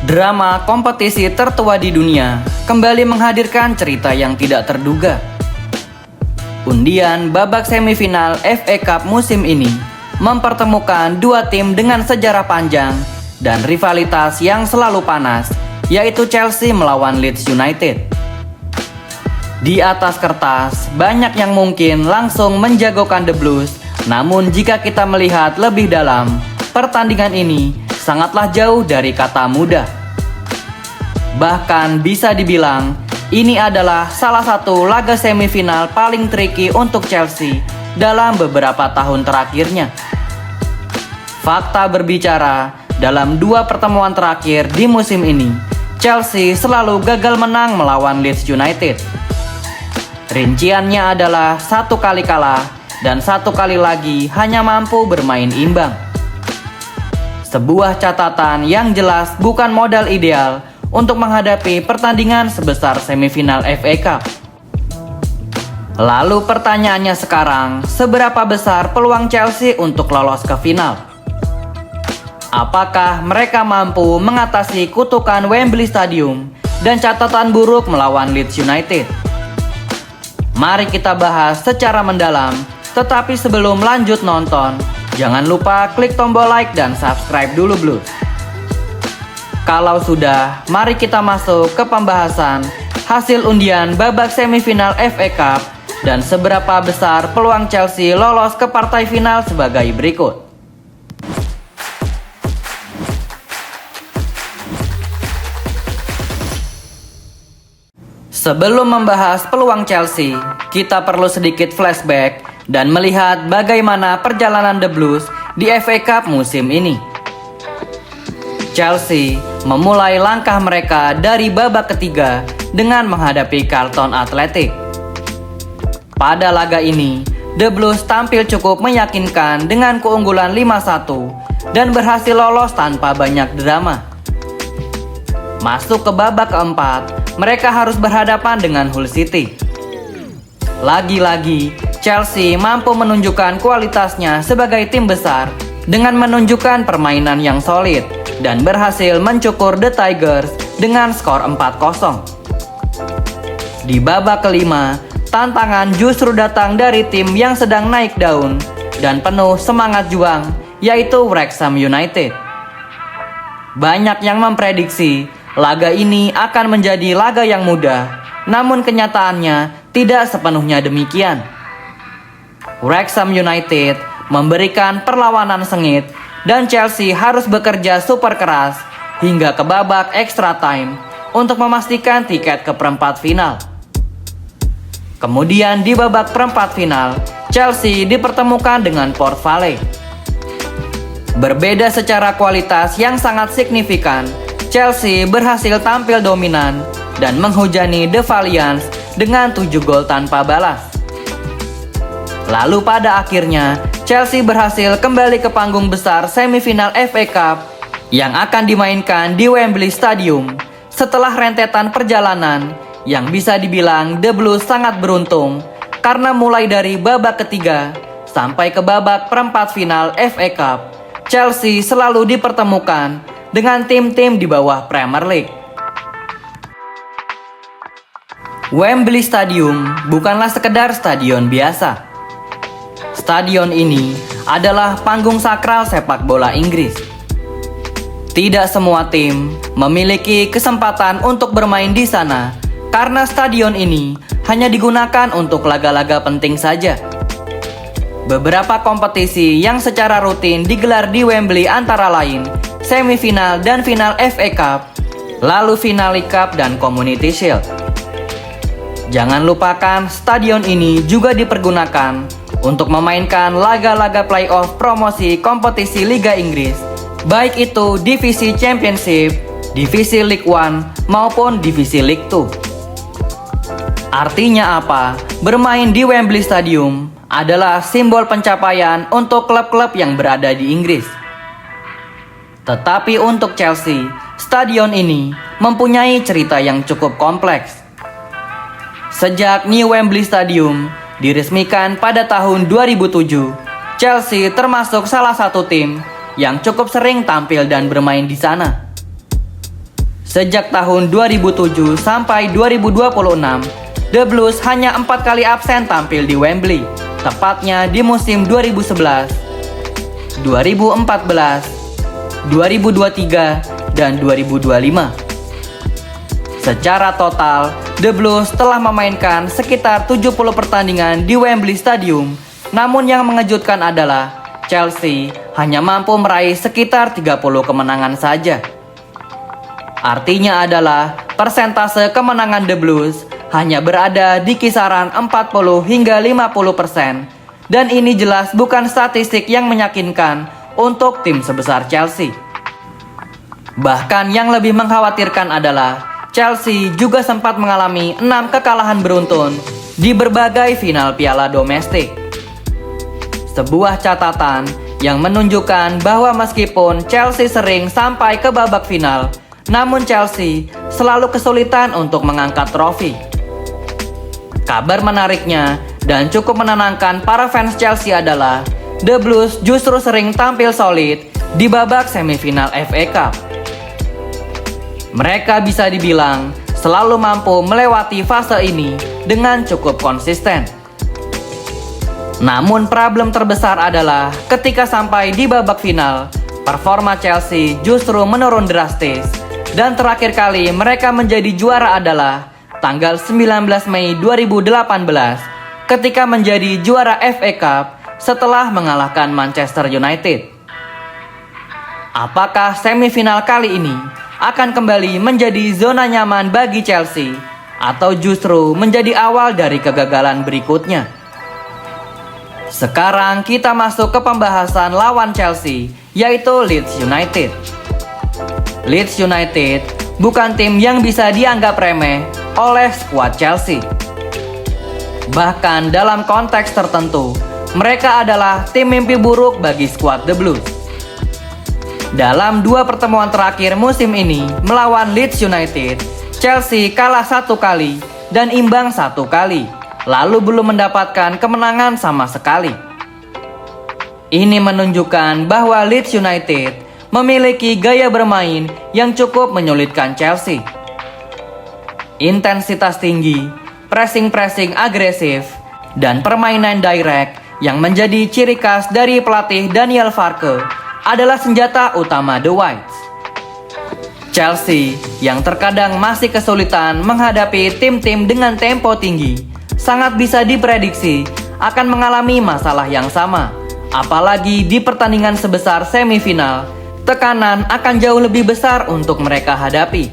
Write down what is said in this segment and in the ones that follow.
Drama kompetisi tertua di dunia kembali menghadirkan cerita yang tidak terduga. Undian babak semifinal FA Cup musim ini mempertemukan dua tim dengan sejarah panjang dan rivalitas yang selalu panas, yaitu Chelsea melawan Leeds United. Di atas kertas, banyak yang mungkin langsung menjagokan The Blues, namun jika kita melihat lebih dalam, pertandingan ini sangatlah jauh dari kata mudah. Bahkan bisa dibilang, ini adalah salah satu laga semifinal paling tricky untuk Chelsea dalam beberapa tahun terakhirnya. Fakta berbicara, dalam dua pertemuan terakhir di musim ini, Chelsea selalu gagal menang melawan Leeds United. Rinciannya adalah 1 kali kalah dan 1 kali lagi hanya mampu bermain imbang. Sebuah catatan yang jelas bukan modal ideal untuk menghadapi pertandingan sebesar semifinal FA Cup. Lalu pertanyaannya sekarang, seberapa besar peluang Chelsea untuk lolos ke final? Apakah mereka mampu mengatasi kutukan Wembley Stadium dan catatan buruk melawan Leeds United? Mari kita bahas secara mendalam, tetapi sebelum lanjut nonton, jangan lupa klik tombol like dan subscribe dulu Blues. Kalau sudah, mari kita masuk ke pembahasan hasil undian babak semifinal FA Cup dan seberapa besar peluang Chelsea lolos ke partai final sebagai berikut. Sebelum membahas peluang Chelsea, kita perlu sedikit flashback dan melihat bagaimana perjalanan The Blues di FA Cup musim ini. Chelsea memulai langkah mereka dari babak ketiga dengan menghadapi Charlton Athletic. Pada laga ini, The Blues tampil cukup meyakinkan dengan keunggulan 5-1 dan berhasil lolos tanpa banyak drama. Masuk ke babak keempat, mereka harus berhadapan dengan Hull City. Lagi-lagi, Chelsea mampu menunjukkan kualitasnya sebagai tim besar dengan menunjukkan permainan yang solid dan berhasil mencukur The Tigers dengan skor 4-0. Di babak kelima, tantangan justru datang dari tim yang sedang naik daun dan penuh semangat juang, yaitu Wrexham United. Banyak yang memprediksi laga ini akan menjadi laga yang mudah, namun kenyataannya tidak sepenuhnya demikian. Wrexham United memberikan perlawanan sengit dan Chelsea harus bekerja super keras hingga ke babak extra time untuk memastikan tiket ke perempat final. Kemudian di babak perempat final, Chelsea dipertemukan dengan Port Vale. Berbeda secara kualitas yang sangat signifikan, Chelsea berhasil tampil dominan dan menghujani The Valiants dengan 7 gol tanpa balas. Lalu pada akhirnya, Chelsea berhasil kembali ke panggung besar semifinal FA Cup yang akan dimainkan di Wembley Stadium setelah rentetan perjalanan yang bisa dibilang The Blues sangat beruntung karena mulai dari babak ketiga sampai ke babak perempat final FA Cup, Chelsea selalu dipertemukan dengan tim-tim di bawah Premier League. Wembley Stadium bukanlah sekedar stadion biasa. Stadion ini adalah panggung sakral sepak bola Inggris. Tidak semua tim memiliki kesempatan untuk bermain di sana karena stadion ini hanya digunakan untuk laga-laga penting saja. Beberapa kompetisi yang secara rutin digelar di Wembley antara lain semifinal dan final FA Cup, lalu final League Cup dan Community Shield. Jangan lupakan stadion ini juga dipergunakan untuk memainkan laga-laga playoff promosi kompetisi Liga Inggris, baik itu divisi Championship, divisi League One, maupun divisi League Two. Artinya apa? Bermain di Wembley Stadium adalah simbol pencapaian untuk klub-klub yang berada di Inggris. Tetapi untuk Chelsea, stadion ini mempunyai cerita yang cukup kompleks. Sejak New Wembley Stadium diresmikan pada tahun 2007, Chelsea termasuk salah satu tim yang cukup sering tampil dan bermain di sana. Sejak tahun 2007 sampai 2026, The Blues hanya 4 kali absen tampil di Wembley, tepatnya di musim 2011, 2014, 2023, dan 2025. Secara total, The Blues telah memainkan sekitar 70 pertandingan di Wembley Stadium, namun yang mengejutkan adalah Chelsea hanya mampu meraih sekitar 30 kemenangan saja. Artinya adalah persentase kemenangan The Blues hanya berada di kisaran 40 hingga 50%, dan ini jelas bukan statistik yang meyakinkan untuk tim sebesar Chelsea. Bahkan yang lebih mengkhawatirkan adalah Chelsea juga sempat mengalami 6 kekalahan beruntun di berbagai final piala domestik. Sebuah catatan yang menunjukkan bahwa meskipun Chelsea sering sampai ke babak final, namun Chelsea selalu kesulitan untuk mengangkat trofi. Kabar menariknya dan cukup menenangkan para fans Chelsea adalah The Blues justru sering tampil solid di babak semifinal FA Cup. Mereka bisa dibilang selalu mampu melewati fase ini dengan cukup konsisten. Namun problem terbesar adalah ketika sampai di babak final, performa Chelsea justru menurun drastis, dan terakhir kali mereka menjadi juara adalah tanggal 19 Mei 2018 ketika menjadi juara FA Cup setelah mengalahkan Manchester United. Apakah semifinal kali ini akan kembali menjadi zona nyaman bagi Chelsea atau justru menjadi awal dari kegagalan berikutnya? Sekarang kita masuk ke pembahasan lawan Chelsea, yaitu Leeds United. Leeds United bukan tim yang bisa dianggap remeh oleh skuad Chelsea. Bahkan dalam konteks tertentu, mereka adalah tim mimpi buruk bagi skuad The Blues. Dalam 2 pertemuan terakhir musim ini melawan Leeds United, Chelsea kalah 1 kali dan imbang 1 kali, lalu belum mendapatkan kemenangan sama sekali. Ini menunjukkan bahwa Leeds United memiliki gaya bermain yang cukup menyulitkan Chelsea. Intensitas tinggi, pressing agresif, dan permainan direct yang menjadi ciri khas dari pelatih Daniel Farke adalah senjata utama The Whites. Chelsea yang terkadang masih kesulitan menghadapi tim-tim dengan tempo tinggi sangat bisa diprediksi akan mengalami masalah yang sama. Apalagi di pertandingan sebesar semifinal, tekanan akan jauh lebih besar untuk mereka hadapi.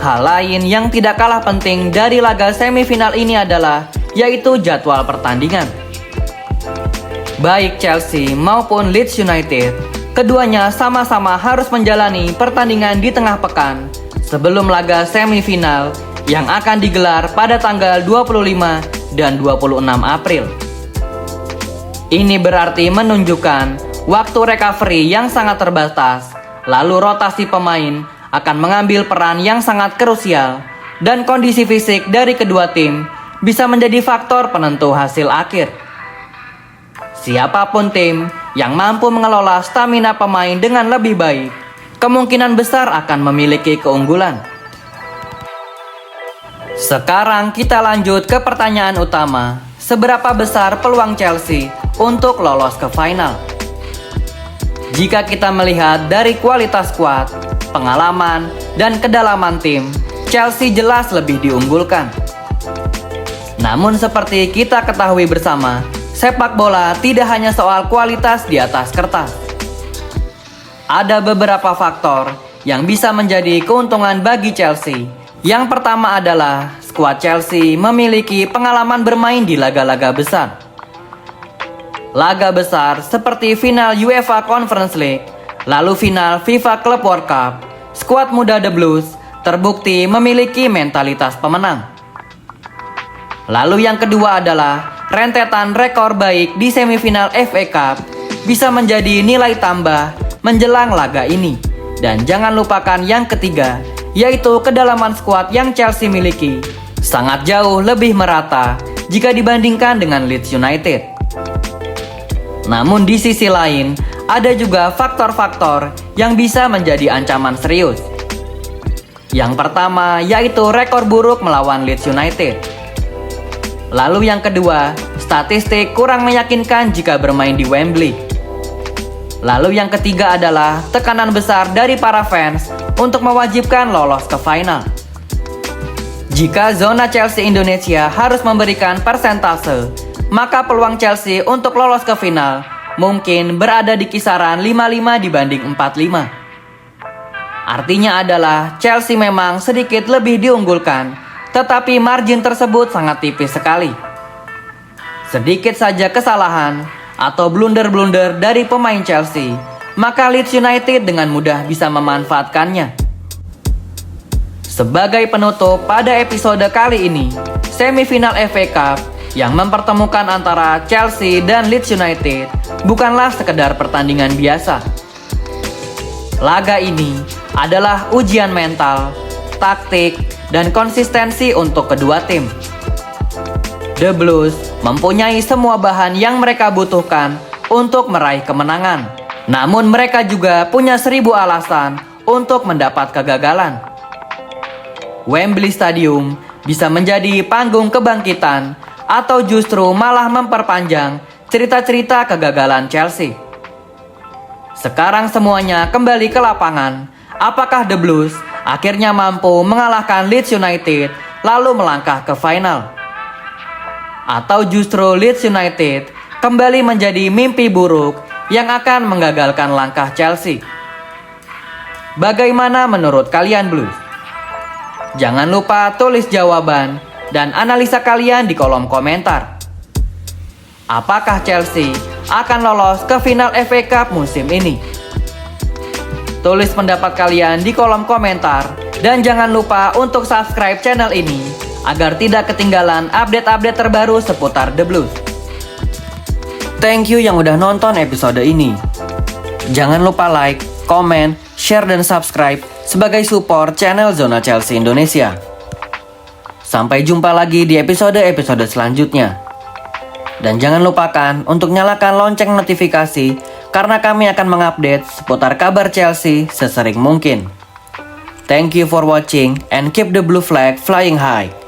Hal lain yang tidak kalah penting dari laga semifinal ini adalah yaitu jadwal pertandingan. Baik Chelsea maupun Leeds United, keduanya sama-sama harus menjalani pertandingan di tengah pekan sebelum laga semifinal yang akan digelar pada tanggal 25 dan 26 April. Ini berarti menunjukkan waktu recovery yang sangat terbatas, lalu rotasi pemain akan mengambil peran yang sangat krusial, dan kondisi fisik dari kedua tim bisa menjadi faktor penentu hasil akhir. Siapapun tim yang mampu mengelola stamina pemain dengan lebih baik, kemungkinan besar akan memiliki keunggulan. Sekarang kita lanjut ke pertanyaan utama. Seberapa besar peluang Chelsea untuk lolos ke final? Jika kita melihat dari kualitas skuad, pengalaman, dan kedalaman tim, Chelsea jelas lebih diunggulkan. Namun seperti kita ketahui bersama, sepak bola tidak hanya soal kualitas di atas kertas. Ada beberapa faktor yang bisa menjadi keuntungan bagi Chelsea. Yang pertama adalah skuad Chelsea memiliki pengalaman bermain di laga-laga besar. Laga besar seperti final UEFA Conference League, lalu final FIFA Club World Cup, skuad muda The Blues terbukti memiliki mentalitas pemenang. Lalu yang kedua adalah rentetan rekor baik di semifinal FA Cup bisa menjadi nilai tambah menjelang laga ini. Dan jangan lupakan yang ketiga, yaitu kedalaman skuad yang Chelsea miliki sangat jauh lebih merata jika dibandingkan dengan Leeds United. Namun di sisi lain, ada juga faktor-faktor yang bisa menjadi ancaman serius. Yang pertama yaitu rekor buruk melawan Leeds United. Lalu yang kedua, statistik kurang meyakinkan jika bermain di Wembley. Lalu yang ketiga adalah tekanan besar dari para fans untuk mewajibkan lolos ke final. Jika zona Chelsea Indonesia harus memberikan persentase, maka peluang Chelsea untuk lolos ke final mungkin berada di kisaran 55 dibanding 45. Artinya adalah Chelsea memang sedikit lebih diunggulkan, tetapi margin tersebut sangat tipis sekali. Sedikit saja kesalahan atau blunder-blunder dari pemain Chelsea, maka Leeds United dengan mudah bisa memanfaatkannya. Sebagai penutup pada episode kali ini, semifinal FA Cup yang mempertemukan antara Chelsea dan Leeds United bukanlah sekedar pertandingan biasa. Laga ini adalah ujian mental, taktik, dan konsistensi untuk kedua tim. The Blues mempunyai semua bahan yang mereka butuhkan untuk meraih kemenangan. Namun mereka juga punya 1000 alasan untuk mendapat kegagalan. Wembley Stadium bisa menjadi panggung kebangkitan atau justru malah memperpanjang cerita-cerita kegagalan Chelsea. Sekarang semuanya kembali ke lapangan. Apakah The Blues akhirnya mampu mengalahkan Leeds United lalu melangkah ke final? Atau justru Leeds United kembali menjadi mimpi buruk yang akan menggagalkan langkah Chelsea? Bagaimana menurut kalian Blues? Jangan lupa tulis jawaban dan analisa kalian di kolom komentar. Apakah Chelsea akan lolos ke final FA Cup musim ini? Tulis pendapat kalian di kolom komentar dan jangan lupa untuk subscribe channel ini agar tidak ketinggalan update-update terbaru seputar The Blues. Thank you yang udah nonton episode ini. Jangan lupa like, comment, share, dan subscribe sebagai support channel Zona Chelsea Indonesia. Sampai jumpa lagi di episode-episode selanjutnya. Dan jangan lupakan untuk nyalakan lonceng notifikasi karena kami akan mengupdate seputar kabar Chelsea sesering mungkin. Thank you for watching and keep the blue flag flying high.